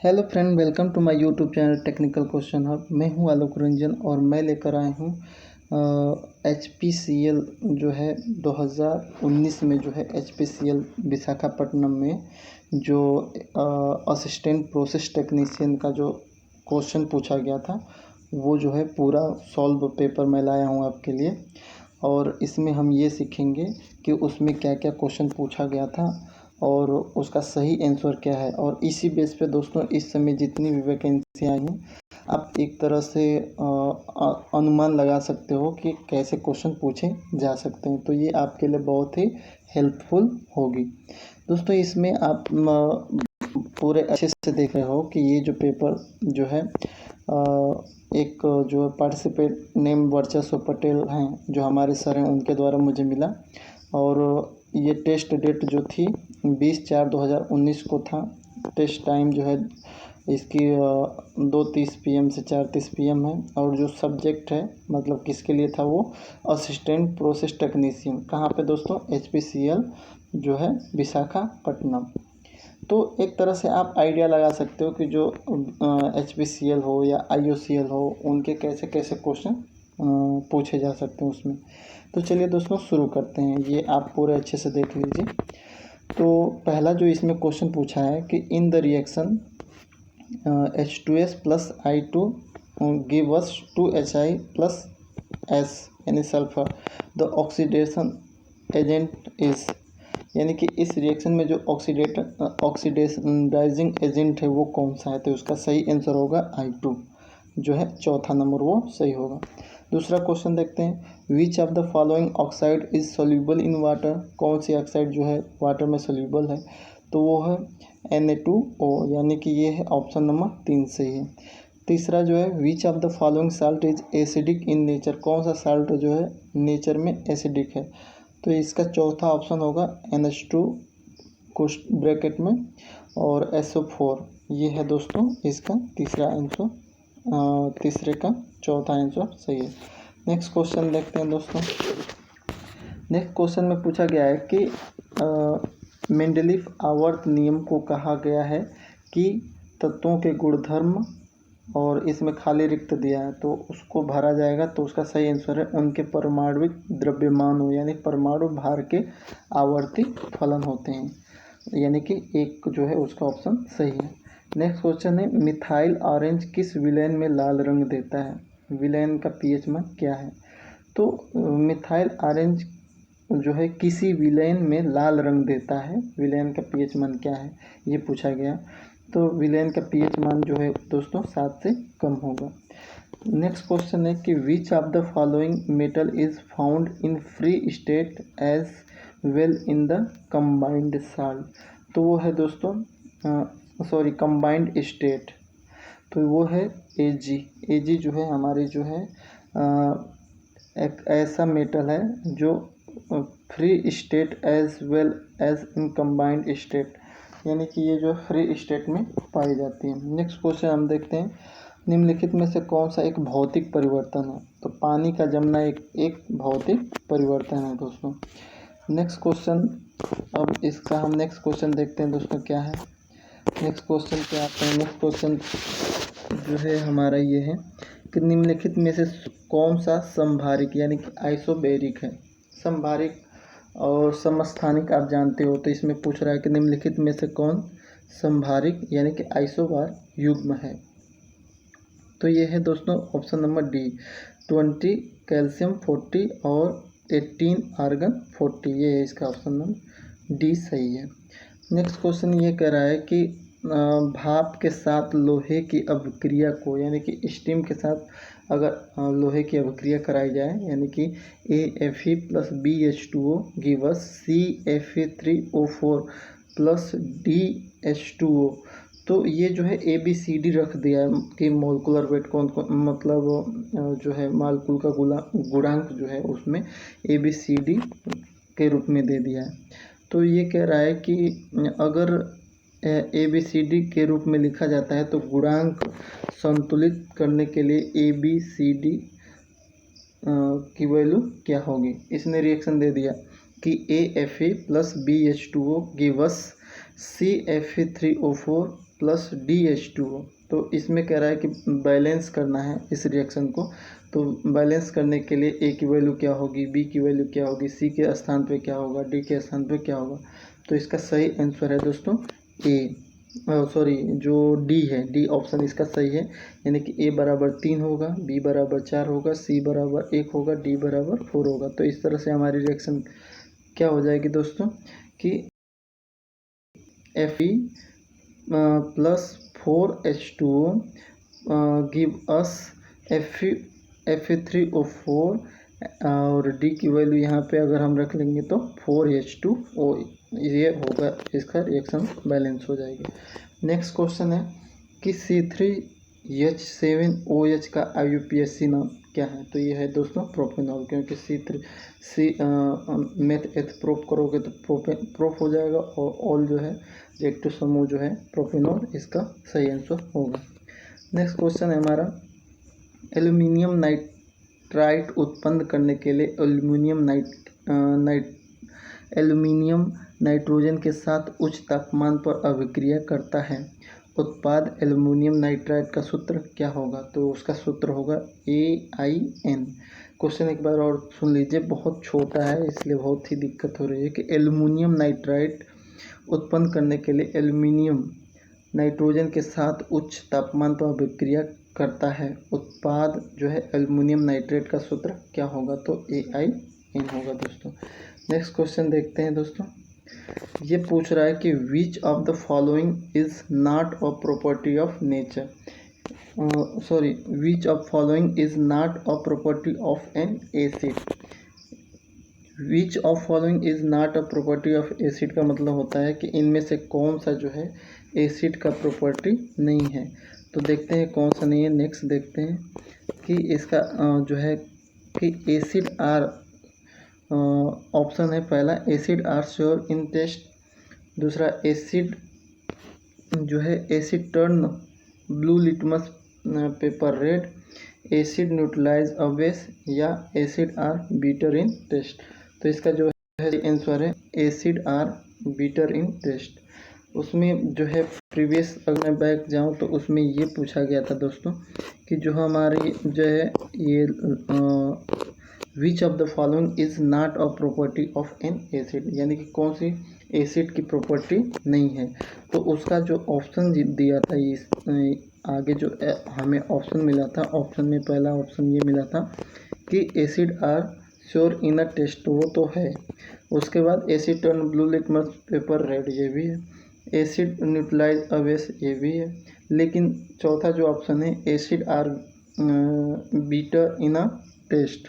Hello friend, welcome to my YouTube channel technical question hub. मैं हूं आलोक रंजन और मैं लेकर आया हूं HPCL जो है 2019 में जो है HPCL विशाखापट्टनम में जो असिस्टेंट प्रोसेस टेक्नीशियन का जो क्वेश्चन पूछा गया था वो जो है पूरा सॉल्व पेपर मैं लाया हूं आपके लिए। और इसमें हम ये सीखेंगे कि उसमें क्या क्या क्वेश्चन पूछा गया था और उसका सही आंसर क्या है। और इसी बेस पे दोस्तों इस समय जितनी भी वैकेंसी आई हैं आप एक तरह से अनुमान लगा सकते हो कि कैसे क्वेश्चन पूछे जा सकते हैं, तो ये आपके लिए बहुत ही हेल्पफुल होगी। दोस्तों इसमें आप पूरे अच्छे से देख रहे हो कि ये जो पेपर जो है एक जो पार्टिसिपेट नेम वर्चस्व पटेल हैं जो हमारे सर हैं उनके द्वारा मुझे मिला। और ये टेस्ट डेट जो थी 20/4/2019 को था। टेस्ट टाइम जो है इसकी 2:30 PM से 4:30 PM है। और जो सब्जेक्ट है मतलब किसके लिए था वो असिस्टेंट प्रोसेस टेक्नीशियन। कहाँ पे दोस्तों? HPCL जो है विशाखापट्टनम। तो एक तरह से आप आइडिया लगा सकते हो कि जो HPCL हो या IOCL हो उनके कैसे कैसे क्वेश्चन पूछे जा सकते हैं उसमें। तो चलिए दोस्तों शुरू करते हैं, ये आप पूरे अच्छे से देख लीजिए। तो पहला जो इसमें क्वेश्चन पूछा है कि in the reaction H2S + I2 give us 2Hi + S यानी sulphur, the oxidation agent is, यानी कि इस रिएक्शन में जो ऑक्सीडाइजिंग एजेंट है वो कौन सा है। तो उसका सही आंसर होगा I2 जो है चौथा नंबर, वो सही होगा। दूसरा क्वेश्चन देखते हैं, विच of the following oxide is soluble in water, कौन सी ऑक्साइड जो है वाटर में सोल्यूबल है। तो वो है Na2O, यानी कि ये है ऑप्शन नंबर 3 सही है। तीसरा जो है, विच of the following salt is acidic in nature, कौन सा साल्ट जो है नेचर में एसिडिक है। तो इसका चौथा ऑप्शन होगा NH2 ब्रैकेट में और SO4, ये है दोस्तों इसका तीसरा आंसर, तीसरे का चौथा आंसर सही है। नेक्स्ट क्वेश्चन देखते हैं दोस्तों। नेक्स्ट क्वेश्चन में पूछा गया है कि मेंडलीफ आवर्त नियम को कहा गया है कि तत्वों के गुणधर्म, और इसमें खाली रिक्त दिया है तो उसको भरा जाएगा। तो उसका सही आंसर है उनके परमाणविक द्रव्यमान हो, यानी परमाणु भार के आवर्ती फलन होते हैं, यानी कि एक जो है उसका ऑप्शन सही है। नेक्स्ट क्वेश्चन है, मिथाइल ऑरेंज किस विलेन में लाल रंग देता है, विलेन का pH मान क्या है। तो मिथाइल ऑरेंज जो है किसी विलेन में लाल रंग देता है, विलेन का pH मान क्या है ये पूछा गया। तो विलेन का pH मान जो है दोस्तों 7 से कम होगा। नेक्स्ट क्वेश्चन है कि which of the following metal is found in free state as well in the combined salt. तो वो है दोस्तों कंबाइंड स्टेट, तो वो है Ag जो है हमारी जो है एक ऐसा मेटल है जो free state as well as in combined state, यानी कि ये जो फ्री स्टेट में पाई जाती है। नेक्स्ट क्वेश्चन हम देखते हैं, निम्नलिखित में से कौन सा एक भौतिक परिवर्तन है। तो पानी का जमना एक भौतिक परिवर्तन है दोस्तों। नेक्स्ट क्वेश्चन, अब इसका हम नेक्स्ट क्वेश्चन देखते हैं दोस्तों क्या है। नेक्स्ट क्वेश्चन क्या आता है, नेक्स्ट क्वेश्चन जो है हमारा ये है कि निम्नलिखित में से कौन सा संभारिक यानी कि आइसोबेरिक है। संभारिक और समस्थानिक आप जानते हो, तो इसमें पूछ रहा है कि निम्नलिखित में से कौन संभारिक यानी कि आइसोबार युग्म है। तो ये है दोस्तों ऑप्शन नंबर D, 20 कैल्शियम 40 और 18 आर्गन 40, ये है इसका ऑप्शन नंबर D सही है। नेक्स्ट क्वेश्चन ये कह रहा है कि भाप के साथ लोहे की अभिक्रिया को, यानी कि स्टीम के साथ अगर लोहे की अभिक्रिया कराई जाए, यानी कि AFE + BH2O give us CFE3O4 + DH2O। तो ये जो है ABCD रख दिया है कि मोलिकुलर वेट कौन मतलब जो है मालिक्यूल का गुणांक जो है उसमें ABCD के रूप में दे दिया है। तो ये कह रहा है कि अगर ABCD के रूप में लिखा जाता है तो गुणांक संतुलित करने के लिए ABCD की वैल्यू क्या होगी। इसने रिएक्शन दे दिया कि AFE + BH2O give us CFE3O4 plus DH2O। तो इसमें कह रहा है कि बैलेंस करना है इस रिएक्शन को। तो बैलेंस करने के लिए A की वैल्यू क्या होगी, B की वैल्यू क्या होगी, C के स्थान पे क्या होगा, D के स्थान पे क्या होगा। तो इसका सही आंसर है दोस्तों A, सॉरी जो D है, D ऑप्शन इसका सही है। यानी कि A बराबर 3 होगा, B बराबर 4 होगा, C बराबर 1 होगा, D बराबर 4 होगा। तो इस तरह से हमारी रिएक्शन क्या हो जाएगी दोस्तों कि Fe plus 4H2O give us Fe3O4 और D की वैल्यू यहाँ पे अगर हम रख लेंगे तो 4H2O, ये होगा, इसका रिएक्शन बैलेंस हो जाएगी। नेक्स्ट क्वेश्चन है कि C3H7OH का IUPAC नाम क्या है। तो ये है दोस्तों प्रोपेनॉल, क्योंकि मेथ एथ प्रोप करोगे तो प्रोप हो जाएगा और ऑल जो है रिएक्टिव समूह जो है प्रोपेनॉल, इसका सही आंसर होगा। नेक्स्ट क्वेश्चन है हमारा, एल्यूमिनियम नाइट्राइट उत्पन्न करने के लिए एल्यूमिनियम नाइट्रोजन के साथ उच्च तापमान पर अभिक्रिया करता है। उत्पाद एल्यूमिनियम नाइट्राइट का सूत्र क्या होगा। तो उसका सूत्र होगा AIN। क्वेश्चन एक बार और सुन लीजिए, बहुत छोटा है इसलिए बहुत ही दिक्कत हो रही है कि एल्यूमिनियम नाइट्राइट उत्पन्न करने के लिए एल्यूमिनियम नाइट्रोजन के साथ उच्च तापमान पर अभिक्रिया करता है। उत्पाद जो है एल्यूमिनियम नाइट्रेट का सूत्र क्या होगा। तो AIN होगा दोस्तों। नेक्स्ट क्वेश्चन देखते हैं दोस्तों, ये पूछ रहा है कि which of the following is not a property of nature, which of following is not a property of N acid. Which of following is not a property of acid का मतलब होता है कि इनमें से कौन सा जो है एसिड का प्रॉपर्टी नहीं है। तो देखते हैं कौन सा नहीं है। नेक्स्ट देखते हैं कि इसका जो है कि एसिड आर, ऑप्शन है पहला, acid are sour in taste. दूसरा, एसिड जो है acid turn blue litmus paper red, acid neutralize a base, या acid are bitter in taste. तो इसका जो है आंसर है acid are bitter in taste. उसमें जो है प्रीवियस अगर मैं बैक जाऊँ तो उसमें ये पूछा गया था दोस्तों कि जो हमारी जो है ये विच of the following is not a property of N acid, यानी कि कौन सी एसिड की प्रॉपर्टी नहीं है। तो उसका जो ऑप्शन दिया था इस आगे जो हमें ऑप्शन मिला था, ऑप्शन में पहला ऑप्शन ये मिला था कि acid are sour in a taste, वो तो है। उसके बाद acid turn blue litmus paper red, ये भी है। एसिड न्यूट्रलाइज अ बेस, ये भी है। लेकिन चौथा जो ऑप्शन है acid are bitter in a taste,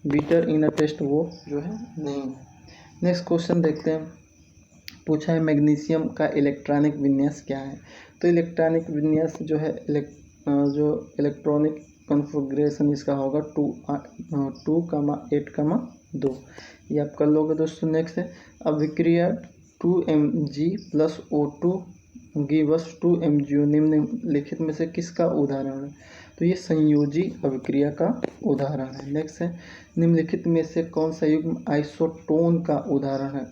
bitter in a taste, वो जो है नहीं है। नेक्स्ट क्वेश्चन देखते हैं, पूछा है मैग्नीशियम का इलेक्ट्रॉनिक विन्यास क्या है। तो इलेक्ट्रॉनिक विन्यास जो है जो इलेक्ट्रॉनिक कॉन्फ़िगरेशन इसका होगा 2,8,2, ये आप कर लोगे दोस्तों। नेक्स्ट है अभिक्रिया 2Mg plus O2 gives 2MgO निम्नलिखित में से किसका उदाहरण है। तो ये संयोजी अभिक्रिया का उदाहरण है। नेक्स्ट है निम्नलिखित में से कौन सा युग्म आइसोटोन का उदाहरण है।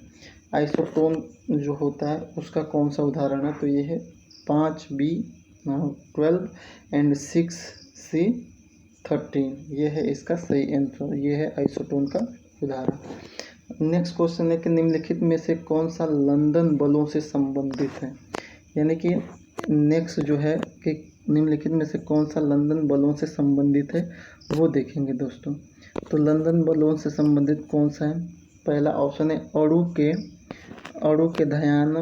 आइसोटोन जो होता है उसका कौन सा उदाहरण है। तो ये है 5B12 एंड 6C13, ये है इसका सही आंसर, ये है आइसोटोन का उदाहरण। नेक्स्ट क्वेश्चन है कि निम्नलिखित में से कौन सा लंदन बलों से संबंधित है। यानी कि नेक्स्ट जो है कि निम्नलिखित में से कौन सा लंदन बलों से संबंधित है वो देखेंगे दोस्तों। तो लंदन बलों से संबंधित कौन सा है। पहला ऑप्शन है अणु के धनायन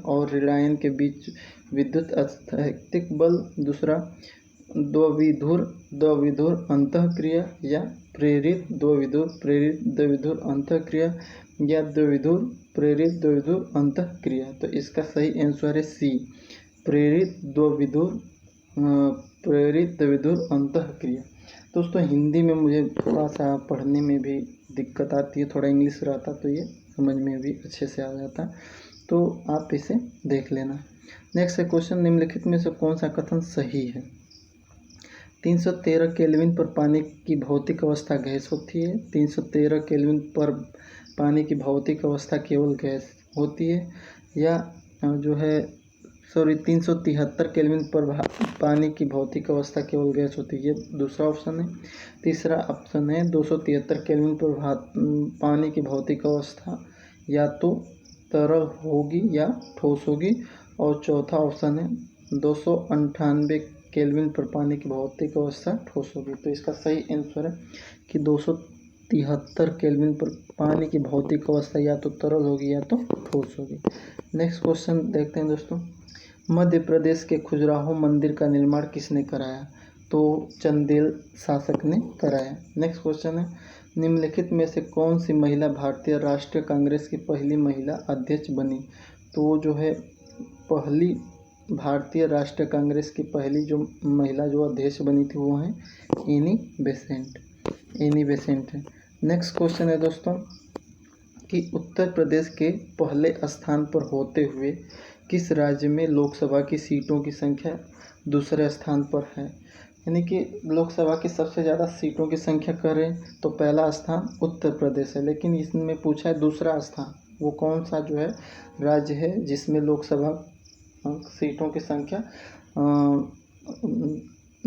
और ऋणायन के बीच विद्युत स्थैतिक बल। दूसरा, द्विविधुर अंतःक्रिया या प्रेरित द्विविधुर अंतःक्रिया, या द्विविधुर प्रेरित द्विविधुर अंतःक्रिया। तो इसका सही आंसर है सी, प्रेरित द्विविधुर अंतःक्रिया। दोस्तों हिंदी में मुझे थोड़ा सा पढ़ने में भी दिक्कत आती है, थोड़ा इंग्लिश रहता तो ये समझ में भी अच्छे से आ जाता, तो आप इसे देख लेना। नेक्स्ट है क्वेश्चन, निम्नलिखित में से कौन सा कथन सही है। 313 केल्विन पर पानी की भौतिक अवस्था गैस होती है। 313 केल्विन पर पानी की भौतिक अवस्था केवल गैस होती है। या जो है 373 केल्विन पर पानी की भौतिक अवस्था केवल गैस होती है, ये दूसरा ऑप्शन है। तीसरा ऑप्शन है 273 केल्विन पर पानी की भौतिक अवस्था या तो तरल होगी या ठोस होगी। और चौथा ऑप्शन है 298 केल्विन पर पानी की भौतिक अवस्था ठोस होगी। तो इसका सही आंसर है कि 273 केल्विन पर पानी की भौतिक अवस्था या तो तरल होगी या तो ठोस होगी। नेक्स्ट क्वेश्चन देखते हैं दोस्तों। मध्य प्रदेश के खजुराहो मंदिर का निर्माण किसने कराया? तो चंदेल शासक ने कराया। नेक्स्ट क्वेश्चन है, निम्नलिखित में से कौन सी महिला भारतीय राष्ट्रीय कांग्रेस की पहली महिला अध्यक्ष बनी? तो जो है पहली भारतीय राष्ट्रीय कांग्रेस की पहली जो महिला जो अध्यक्ष बनी थी वो है एनी बेसेंट है। नेक्स्ट क्वेश्चन है दोस्तों कि उत्तर प्रदेश के पहले स्थान पर होते हुए किस राज्य में लोकसभा की सीटों की संख्या दूसरे स्थान पर है? यानी कि लोकसभा की सबसे ज़्यादा सीटों की संख्या करें तो पहला स्थान उत्तर प्रदेश है, लेकिन इसमें पूछा है दूसरा स्थान, वो कौन सा जो है राज्य है जिसमें लोकसभा सीटों की संख्या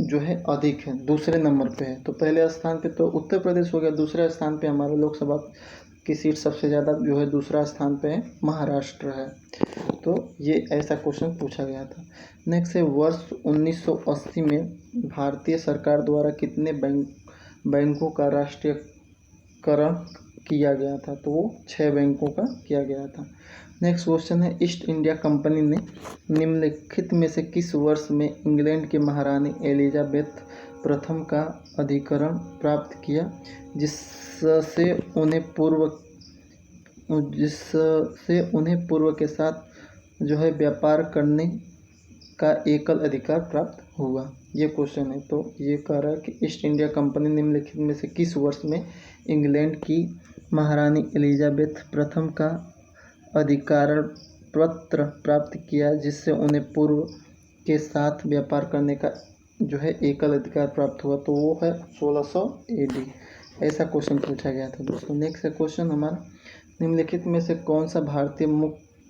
जो है अधिक है, दूसरे नंबर पे है। तो पहले स्थान पे तो उत्तर प्रदेश हो गया, दूसरे स्थान पे हमारे लोकसभा की सीट सबसे ज़्यादा जो है दूसरा स्थान पे है महाराष्ट्र है। तो ये ऐसा क्वेश्चन पूछा गया था। नेक्स्ट है, वर्ष 1980 में भारतीय सरकार द्वारा कितने बैंकों का राष्ट्रीयकरण किया गया था? तो वो 6 बैंकों का किया गया था। नेक्स्ट क्वेश्चन है, ईस्ट इंडिया कंपनी ने निम्नलिखित में से किस वर्ष में इंग्लैंड की महारानी एलिजाबेथ प्रथम का अधिकरण प्राप्त किया, जिससे उन्हें पूर्व के साथ जो है व्यापार करने का एकल अधिकार प्राप्त हुआ? ये क्वेश्चन है। तो ये कह रहा है कि ईस्ट इंडिया कंपनी निम्नलिखित में से किस वर्ष में इंग्लैंड की महारानी एलिजाबेथ प्रथम का अधिकार पत्र प्राप्त किया, जिससे उन्हें पूर्व के साथ व्यापार करने का जो है एकल अधिकार प्राप्त हुआ? तो वो है 1600 AD। ऐसा क्वेश्चन पूछा गया था दोस्तों। नेक्स्ट क्वेश्चन हमारा, निम्नलिखित में से कौन सा भारतीय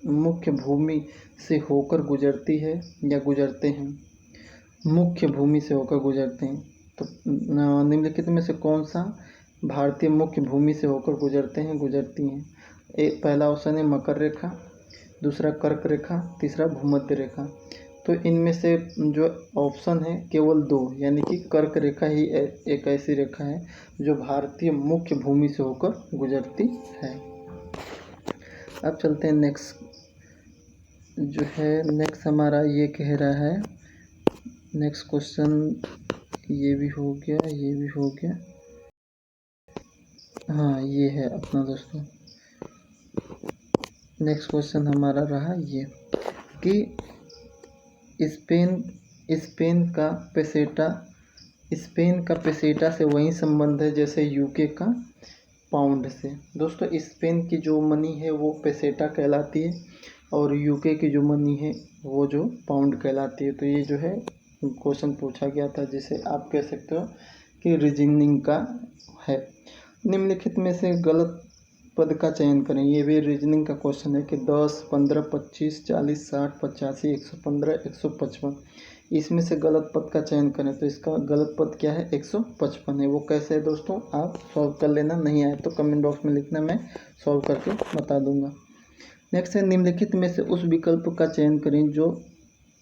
मुख्य भूमि से होकर गुजरती है या गुजरते हैं? मुख्य भूमि से होकर गुजरते हैं। तो निम्नलिखित में से कौन सा भारतीय मुख्य भूमि से होकर गुजरते हैं गुजरती हैं? पहला ऑप्शन है मकर रेखा, दूसरा कर्क रेखा, तीसरा भूमध्य रेखा। तो इनमें से जो ऑप्शन है केवल 2, यानी कि कर्क रेखा ही एक ऐसी रेखा है जो भारतीय मुख्य भूमि से होकर गुजरती है। अब चलते हैं नेक्स्ट जो है, नेक्स्ट हमारा ये कह रहा है, नेक्स्ट क्वेश्चन ये भी हो गया, ये भी हो गया। हाँ, ये है अपना दोस्तों। नेक्स्ट क्वेश्चन हमारा रहा ये कि स्पेन का पेसेटा से वही संबंध है जैसे यूके का पाउंड से। दोस्तों स्पेन की जो मनी है वो पेसेटा कहलाती है और यूके की जो मनी है वो जो पाउंड कहलाती है। तो ये जो है क्वेश्चन पूछा गया था, जिसे आप कह सकते हो कि रीजनिंग का है। निम्नलिखित में से गलत पद का चयन करें। ये भी रीजनिंग का क्वेश्चन है कि 10, 15, 25, 40, 60, 85, 115, 155, इसमें से गलत पद का चयन करें। तो इसका गलत पद क्या है? 155 है। वो कैसे है दोस्तों, आप सॉल्व कर लेना, नहीं आए तो कमेंट बॉक्स में लिखना, मैं सॉल्व करके बता दूंगा। नेक्स्ट है, निम्नलिखित में से उस विकल्प का चयन करें जो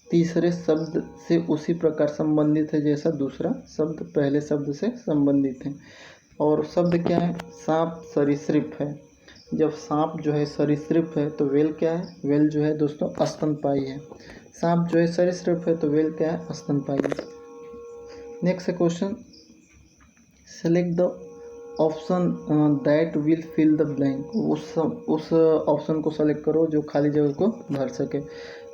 तीसरे शब्द से उसी प्रकार संबंधित है जैसा दूसरा शब्द पहले शब्द से संबंधित है। और शब्द क्या है? सांप सरीसृप है। जब सांप जो है सरीसृप है तो वेल क्या है? वेल जो है दोस्तों स्तनपायी है। सांप जो है सरीसृप है तो वेल क्या है? स्तनपायी है। Next question, select the option that will fill the blank. उस ऑप्शन को सेलेक्ट करो जो खाली जगह को भर सके।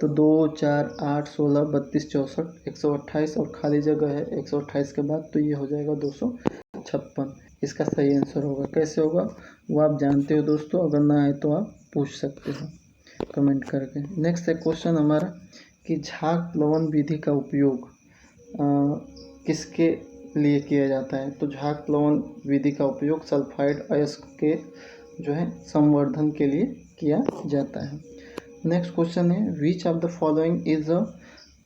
तो 2, 4, 8, 16, 32, 64, 128 और खाली जगह है 128 के बाद, तो ये हो जाएगा 256। इसका सही आंसर होगा। कैसे होगा वो आप जानते हो दोस्तों, अगर ना आए तो आप पूछ सकते हो कमेंट करके। नेक्स्ट है क्वेश्चन हमारा कि झाग प्लवन विधि का उपयोग किसके लिए किया जाता है? तो झाग प्लवन विधि का उपयोग सल्फाइड अयस्क के जो है संवर्धन के लिए किया जाता है। नेक्स्ट क्वेश्चन है विच of the following is a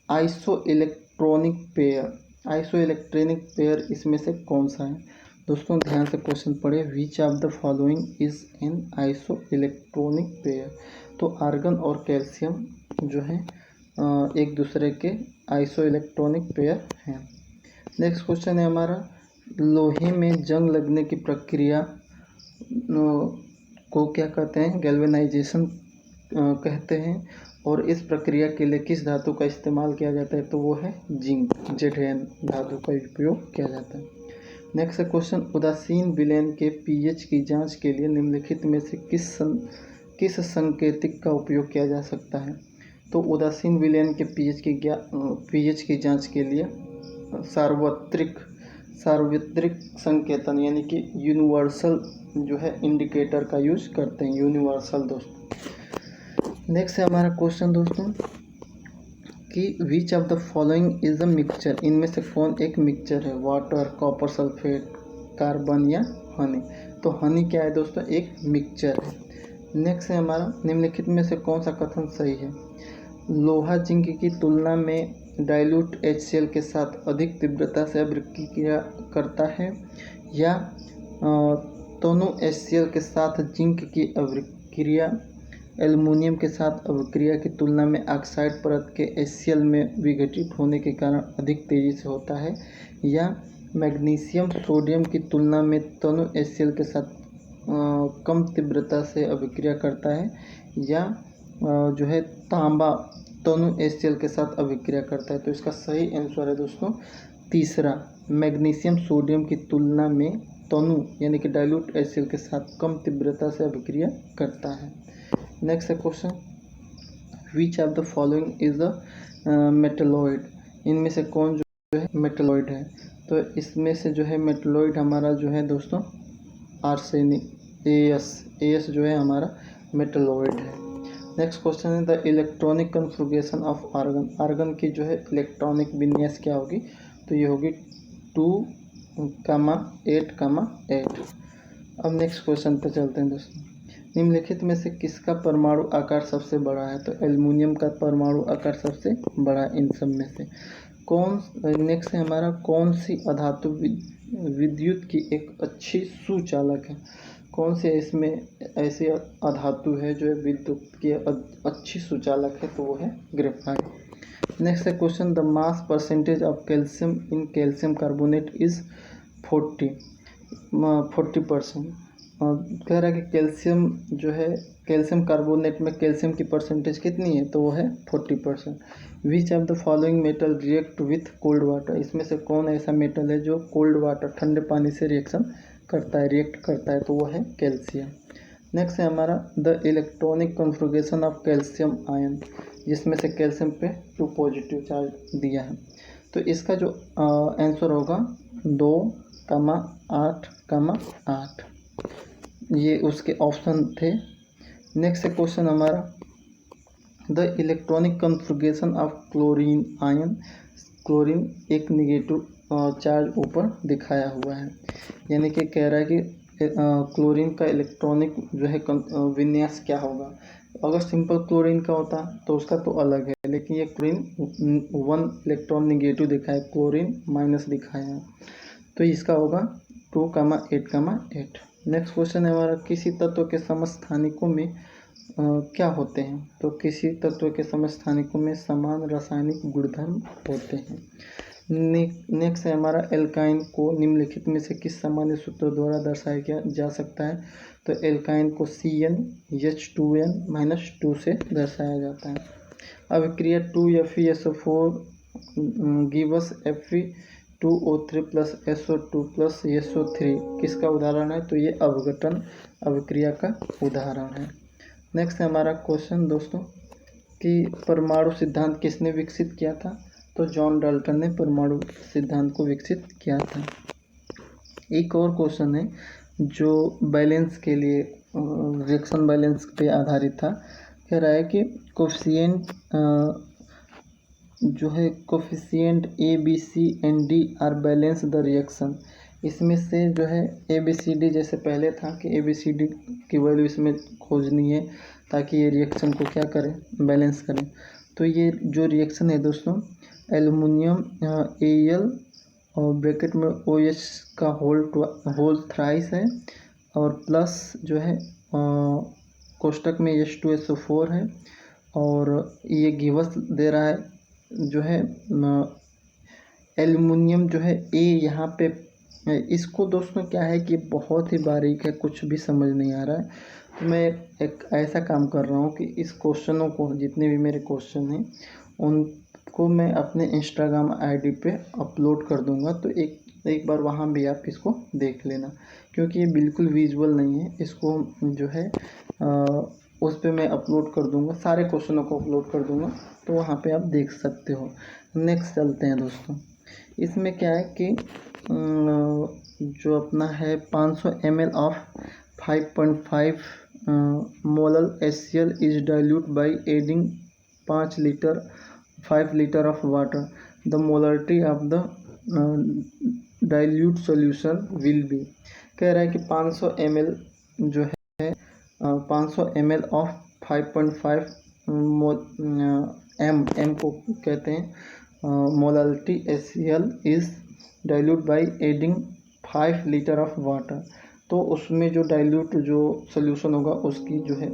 iso electronic pair. Iso electronic pair इसमें से कौन सा है? दोस्तों ध्यान से क्वेश्चन पढ़े, विच of the following is an iso electronic pair. तो आर्गन और कैल्शियम जो है एक दूसरे के आइसो इलेक्ट्रॉनिक पेयर हैं। नेक्स्ट क्वेश्चन है हमारा, लोहे में जंग लगने की प्रक्रिया को क्या कहते हैं? गैल्वेनाइजेशन कहते हैं। और इस प्रक्रिया के लिए किस धातु का इस्तेमाल किया जाता है? तो वो है जिंक, जेड धातु का उपयोग किया जाता है। नेक्स्ट क्वेश्चन, उदासीन विलयन के पीएच की जांच के लिए निम्नलिखित में से किस संकेतक का उपयोग किया जा सकता है? तो उदासीन विलयन के पीएच की जांच के लिए सार्वत्रिक संकेतन यानी कि यूनिवर्सल जो है इंडिकेटर का यूज करते हैं, यूनिवर्सल दोस्तों। नेक्स्ट है हमारा क्वेश्चन दोस्तों कि which of the following is a mixture. इनमें से कौन एक मिक्सचर है? वाटर, कॉपर सल्फेट, कार्बन या हनी। तो हनी क्या है दोस्तों? एक मिक्सचर है। नेक्स्ट है हमारा, निम्नलिखित में से कौन सा कथन सही है? लोहा जिंक की तुलना में डाइल्यूट HCl के साथ अधिक तीव्रता से अभिक्रिया करता है, या दोनों HCl के साथ जिंक की अभिक्रिया एल्युमिनियम के साथ अभिक्रिया की तुलना में ऑक्साइड परत के HCl में विघटित होने के कारण अधिक तेजी से होता है, या मैग्नीशियम सोडियम की तुलना में दोनों HCl के साथ कम तीव्रता से अभिक्रिया करता है, या जो है तांबा दोनों HCl के साथ अभिक्रिया करता है। तो इसका सही आंसर है दोस्तों तीसरा, मैग्नीशियम सोडियम की तुलना में तनु यानी कि डाइल्यूट HCl के साथ कम तीव्रता से अभिक्रिया करता है। नेक्स्ट है question, which of the following is a metalloid. इनमें से कौन जो है मेटलॉइड है? तो इसमें से जो है मेटलॉइड हमारा जो है दोस्तों आर्सेनिक, AS जो है हमारा मेटलॉइड है। नेक्स्ट क्वेश्चन है the electronic configuration of argon. Argon की जो है इलेक्ट्रॉनिक विन्यास क्या होगी? तो ये होगी 2,8,8। अब नेक्स्ट क्वेश्चन पे चलते हैं दोस्तों, निम्नलिखित में से किसका परमाणु आकार सबसे बड़ा है? तो एल्युमिनियम का परमाणु आकार सबसे बड़ा है इन सब में से। नेक्स्ट है हमारा, कौन सी अधातु विद्युत की एक अच्छी सुचालक है? कौन से इसमें ऐसी अधातु है जो विद्युत की अच्छी सुचालक है? तो वो है ग्रेफाइट। नेक्स्ट है question, the mass percentage of calcium in calcium carbonate is 40%। कह रहा है कि कैल्शियम जो है कैल्शियम कार्बोनेट में कैल्शियम की परसेंटेज कितनी है? तो वो है 40%। विच of the following metal react with cold water. इसमें से कौन ऐसा मेटल है जो कोल्ड वाटर ठंडे पानी से रिएक्ट करता है? तो वो है कैल्शियम। नेक्स्ट है हमारा, the electronic configuration of calcium ion, जिसमें से कैल्शियम पे 2 पॉजिटिव चार्ज दिया है। तो इसका जो आंसर होगा 2,8,8। ये उसके ऑप्शन थे। नेक्स्ट क्वेश्चन हमारा, the electronic configuration of chlorine ion. Chlorine एक निगेटिव चार्ज ऊपर दिखाया हुआ है, यानी कि कह रहा है कि क्लोरीन का इलेक्ट्रॉनिक जो है विन्यास क्या होगा। अगर सिंपल क्लोरीन का होता तो उसका तो अलग है, लेकिन ये क्लोरीन 1 इलेक्ट्रॉन निगेटिव दिखाया, क्लोरीन माइनस दिखाया है, तो इसका होगा 2,8,8। नेक्स्ट क्वेश्चन है हमारा, किसी तत्व के समस्थानिकों में क्या होते हैं? तो किसी तत्व के समस्थानिकों में समान रासायनिक गुणधर्म होते हैं। नेक्स्ट है हमारा, एल्काइन को निम्नलिखित में से किस सामान्य सूत्र द्वारा दर्शाया जा सकता है? तो एल्काइन को CnH2n-2 से दर्शाया जाता है। अभिक्रिया 2FeSO4 gives Fe2O3 + SO2 + SO3 किसका उदाहरण है? तो ये अपघटन अभिक्रिया का उदाहरण है। नेक्स्ट है हमारा क्वेश्चन दोस्तों कि परमाणु सिद्धांत किसने विकसित किया था? तो जॉन डाल्टन ने परमाणु सिद्धांत को विकसित किया था। एक और क्वेश्चन है जो बैलेंस के लिए रिएक्शन बैलेंस पे आधारित था। कह रहा है कि कोफिशिएंट जो है coefficient A, B, C and D are balance the reaction. इसमें से जो है ABCD जैसे पहले था कि ABCD की वैल्यू इसमें खोजनी है ताकि ये रिएक्शन को क्या करें, बैलेंस करें। तो ये जो रिएक्शन है दोस्तों, एल्युमिनियम Al और ब्रैकेट में OH का होल थ्राइस है और प्लस जो है कोष्टक में H2SO4 है और ये गिवस दे रहा है जो है एल्युमिनियम जो है A यहाँ पे। इसको दोस्तों क्या है कि बहुत ही बारीक है, कुछ भी समझ नहीं आ रहा है। तो मैं एक ऐसा काम कर रहा हूँ कि इस क्वेश्चनों को, जितने भी मेरे क्वेश्चन हैं उनको मैं अपने इंस्टाग्राम आईडी पे अपलोड कर दूँगा। तो एक बार वहाँ भी आप इसको देख लेना, क्योंकि ये बिल्कुल विजुअल नहीं है। इसको जो है उस पे मैं अपलोड कर दूँगा, सारे क्वेश्चनों को अपलोड कर दूँगा, तो वहाँ पे आप देख सकते हो। नेक्स्ट चलते हैं दोस्तों। इसमें क्या है कि जो अपना है 500 ml of 5.5 molal HCl is dilute by adding 5 litre of water. The molarity of the dilute solution will be. कह रहा है कि 500 ml जो है 500 ml ऑफ 5.5 m को कहते हैं molarity HCl is dilute by adding 5 litre of water. तो उसमें जो डाइल्यूट जो सोल्यूशन होगा उसकी जो है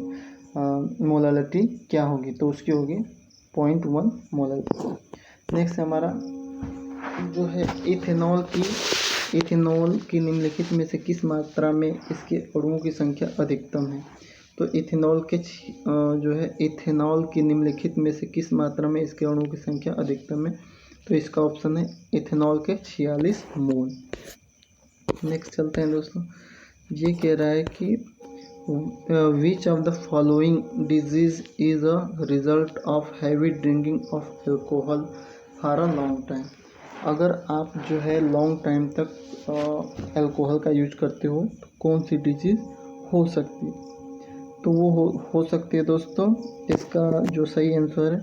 मोलरिटी क्या होगी, तो उसकी होगी 0.1 मोलर। नेक्स्ट हमारा जो है इथेनॉल की निम्नलिखित में से किस मात्रा में इसके अणुओं की संख्या अधिकतम है। तो इथेनॉल की निम्नलिखित में से किस मात्रा में इसके अणुओं की संख्या अधिकतम है। तो इसका ऑप्शन है इथेनॉल के 46 मोल। नेक्स्ट चलते हैं दोस्तों। ये कह रहा है कि which of the following disease is a result of heavy drinking of alcohol for a long time. अगर आप जो है लॉन्ग टाइम तक एल्कोहल का यूज करते हो तो कौन सी डिजीज़ हो सकती है। तो वो हो सकती है दोस्तों, इसका जो सही आंसर है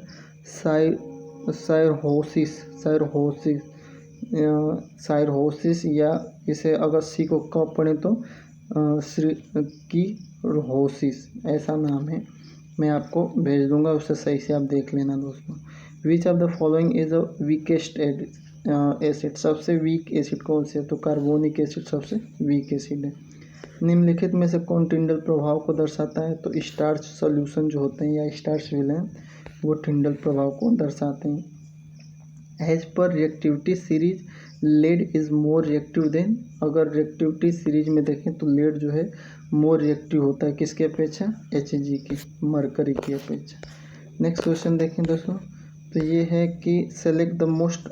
साइरहोसिस या इसे अगर सी को क पढ़ें तो की ऐसा नाम है। मैं आपको भेज दूंगा, उससे सही से आप देख लेना दोस्तों। विच of the following is a weakest acid. सबसे वीक एसिड कौन से है। तो कार्बोनिक एसिड सबसे वीक एसिड है। निम्नलिखित में से कौन टिंडल प्रभाव को दर्शाता है। तो स्टार्च सॉल्यूशन जो होते हैं या स्टार्च विलयन वो टिंडल प्रभाव को दर्शाते हैं। As per reactivity series lead is more reactive than. अगर रिएक्टिविटी सीरीज में देखें तो लेड जो है मोर रिएक्टिव होता है किसके अपेक्षा, Hg की, मरकरी की अपेक्षा। नेक्स्ट क्वेश्चन देखें दोस्तों। तो ये है कि select the most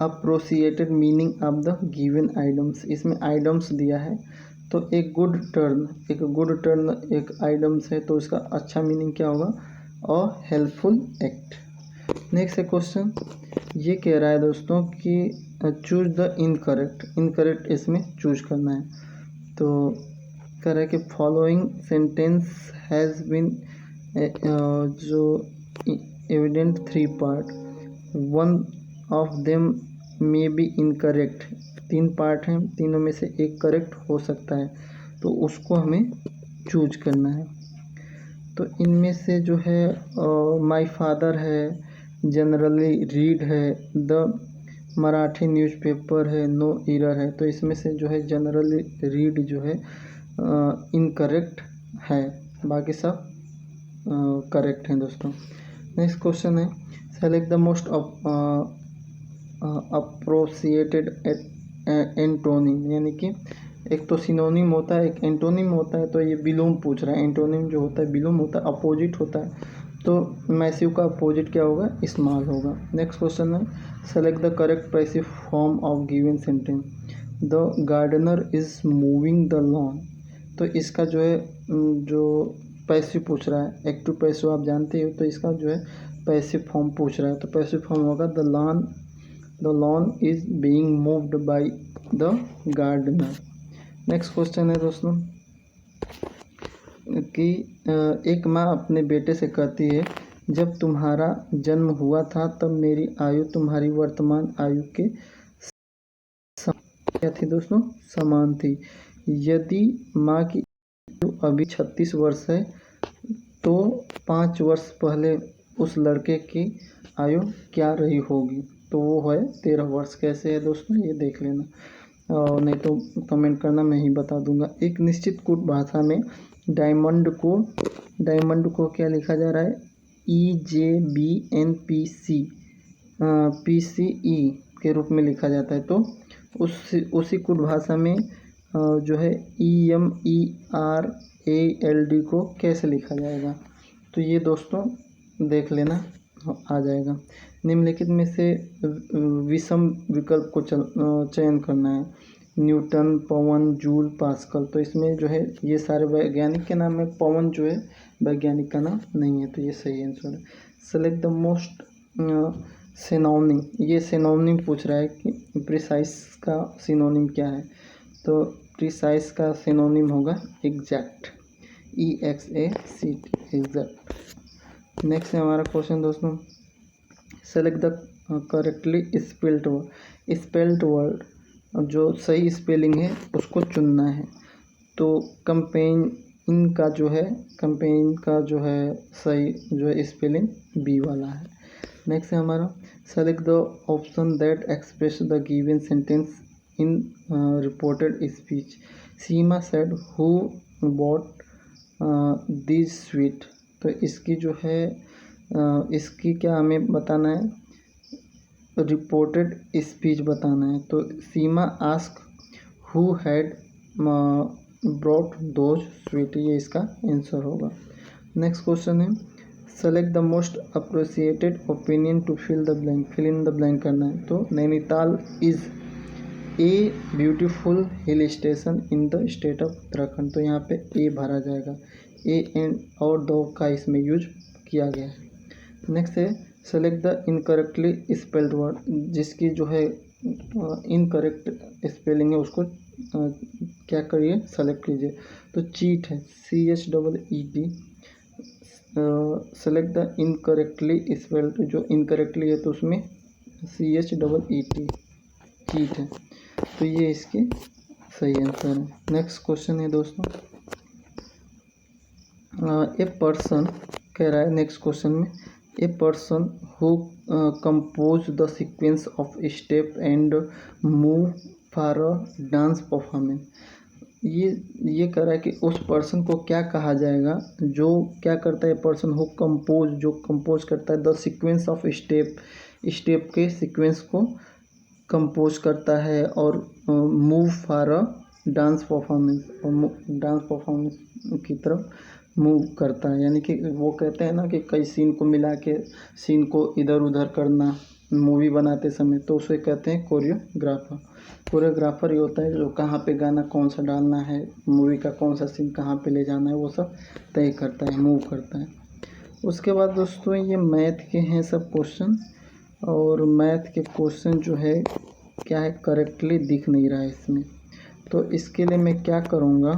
appropriated meaning of the given items. इसमें आइटम्स दिया है तो एक गुड टर्न एक आइटम्स है, तो इसका अच्छा मीनिंग क्या होगा, अ हेल्पफुल एक्ट। नेक्स्ट क्वेश्चन ये कह रहा है दोस्तों कि चूज द इनकरेक्ट इसमें चूज करना है। तो कह रहा है कि फॉलोइंग सेंटेंस हैज़ बीन जो evident 3 part, one of them may be incorrect. 3 part हैं, तीनों में से एक करेक्ट हो सकता है, तो उसको हमें चूज करना है। तो इनमें से जो है माय फादर है, जनरली रीड है, द मराठी न्यूज़पेपर है, नो एरर है। तो इसमें से जो है जनरली रीड जो है इनकरेक्ट है, बाकी सब करेक्ट हैं दोस्तों। नेक्स्ट क्वेश्चन है सेलेक्ट द मोस्ट अप्रोसिएटेड एंटोनिम। यानी कि एक तो सिनोनिम होता है, एक एंटोनिम होता है। तो ये बिलोम पूछ रहा है। एंटोनिम जो होता है बिलोम होता है, अपोजिट होता है। तो मैसिव का अपोजिट क्या होगा, स्मॉल होगा। नेक्स्ट क्वेश्चन है select the correct passive form of given sentence. The gardener is moving the lawn. तो इसका जो है जो पैसिव पूछ रहा है, एक्टिव पैसिव आप जानते हो, तो इसका जो है पैसिव फॉर्म पूछ रहा है। तो पैसिव फॉर्म होगा the lawn is being moved by the gardener. Next question है दोस्तों कि एक माँ अपने बेटे से कहती है जब तुम्हारा जन्म हुआ था तब मेरी आयु तुम्हारी वर्तमान आयु के क्या थी दोस्तों, समान थी। यदि माँ की आयु अभी 36 वर्ष है तो 5 वर्ष पहले उस लड़के की आयु क्या रही होगी, तो वो है 13 वर्ष। कैसे है दोस्तों, ये देख लेना, और नहीं तो कमेंट करना, मैं ही बता दूंगा। एक निश्चित कूट भाषा में डायमंड को क्या लिखा जा रहा है, EJBNPC PCE के रूप में लिखा जाता है। तो उसी कूट भाषा में जो है EMERALD को कैसे लिखा जाएगा, तो ये दोस्तों देख लेना, आ जाएगा। निम्नलिखित में से विषम विकल्प को चयन करना है, न्यूटन, पवन, जूल, पास्कल। तो इसमें जो है ये सारे वैज्ञानिक के नाम है, पवन जो है वैज्ञानिक का नाम नहीं है, तो ये सही आंसर है। सेलेक्ट द मोस्ट सिनोनिम, ये सिनोनिम पूछ रहा है कि प्रिसाइज का सिनोनिम क्या है, तो प्रिसाइज का सिनोनिम होगा एग्जैक्ट, EXACT, एग्जैक्ट। नेक्स्ट है हमारा क्वेश्चन दोस्तों, select the correctly spelled word, जो सही स्पेलिंग है उसको चुनना है। तो कंपेन का जो है सही जो है स्पेलिंग बी वाला है। नेक्स्ट है हमारा, select the option that express the given sentence in reported speech. Seema said who bought this sweet. तो इसकी जो है इसकी क्या हमें बताना है, रिपोर्टेड स्पीच बताना है। तो Seema asked who had brought those sweet, ये इसका आंसर होगा। नेक्स्ट क्वेश्चन है, select the most appropriated opinion to fill in the blank करना है। तो Nainital is a beautiful hill station in the state of Uttarakhand. तो यहाँ पे ए भरा जाएगा, ए एंड और दो का इसमें यूज किया गया है। नेक्स्ट है, select the incorrectly spelled word, जिसकी जो है इनकरेक्ट स्पेलिंग है उसको क्या करिए, सेलेक्ट कीजिए। तो चीट है, CHEET। Select the incorrectly spelled, जो इनकरेक्टली है तो उसमें CHEET, चीट है। तो ये इसकी सही आंसर है। नेक्स्ट क्वेश्चन है दोस्तों, ए पर्सन कह रहा है नेक्स्ट क्वेश्चन में, a person who compose the sequence of step and move for a dance performance. ये कह रहा है कि उस पर्सन को क्या कहा जाएगा जो क्या करता है, पर्सन हु कंपोज, जो कंपोज करता है द सीक्वेंस ऑफ स्टेप के सीक्वेंस को कंपोज करता है, और move for a dance performance, और डांस परफॉर्मेंस की तरफ मूव करता है। यानी कि वो कहते हैं ना कि कई सीन को मिला के सीन को इधर उधर करना मूवी बनाते समय, तो उसे कहते हैं कोरियोग्राफर ये होता है जो कहाँ पे गाना कौन सा डालना है, मूवी का कौन सा सीन कहाँ पे ले जाना है, वो सब तय करता है, मूव करता है। उसके बाद दोस्तों ये मैथ के हैं सब क्वेश्चन, और मैथ के क्वेश्चन जो है क्या है, करेक्टली दिख नहीं रहा है इसमें। तो इसके लिए मैं क्या करूँगा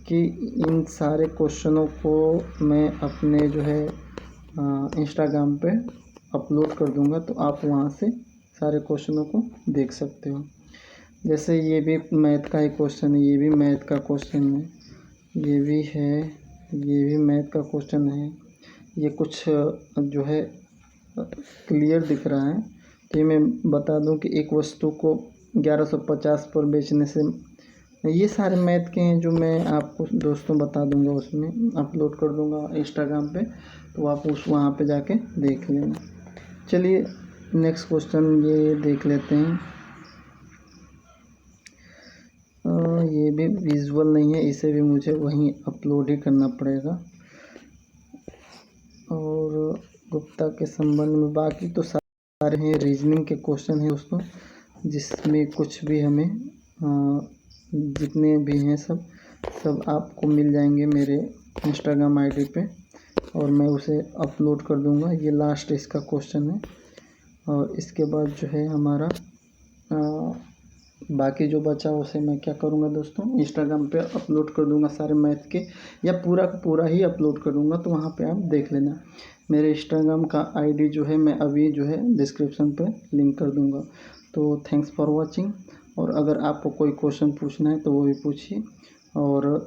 कि इन सारे क्वेश्चनों को मैं अपने जो है इंस्टाग्राम पे अपलोड कर दूंगा, तो आप वहाँ से सारे क्वेश्चनों को देख सकते हो। जैसे ये भी मैथ का ही क्वेश्चन है, ये भी मैथ का क्वेश्चन है, ये भी है, ये भी मैथ का क्वेश्चन है। ये कुछ जो है क्लियर दिख रहा है। तो ये मैं बता दूं कि एक वस्तु को 1150 पर बेचने से, ये सारे मैथ के हैं जो मैं आपको दोस्तों बता दूंगा, उसमें अपलोड कर दूंगा इंस्टाग्राम पे, तो आप वहाँ पे जाके देख लेना। चलिए नेक्स्ट क्वेश्चन ये देख लेते हैं। ये भी विजुअल नहीं है, इसे भी मुझे वहीं अपलोड ही करना पड़ेगा। और गुप्ता के संबंध में बाकी तो सारे हैं, रीजनिंग के क्वेश्चन हैं दोस्तों, जिसमें कुछ भी हमें जितने भी हैं सब आपको मिल जाएंगे मेरे इंस्टाग्राम आईडी पे, और मैं उसे अपलोड कर दूंगा। ये लास्ट इसका क्वेश्चन है, और इसके बाद जो है हमारा बाकी जो बचा उसे मैं क्या करूँगा दोस्तों, इंस्टाग्राम पे अपलोड कर दूंगा सारे मैथ के, या पूरा ही अपलोड कर दूंगा, तो वहाँ पे आप देख लेना। मेरे इंस्टाग्राम का आईडी जो है मैं अभी जो है डिस्क्रिप्शन पे लिंक कर दूंगा। तो थैंक्स फॉर वॉचिंग। और अगर आपको कोई क्वेश्चन पूछना है तो वो भी पूछिए। और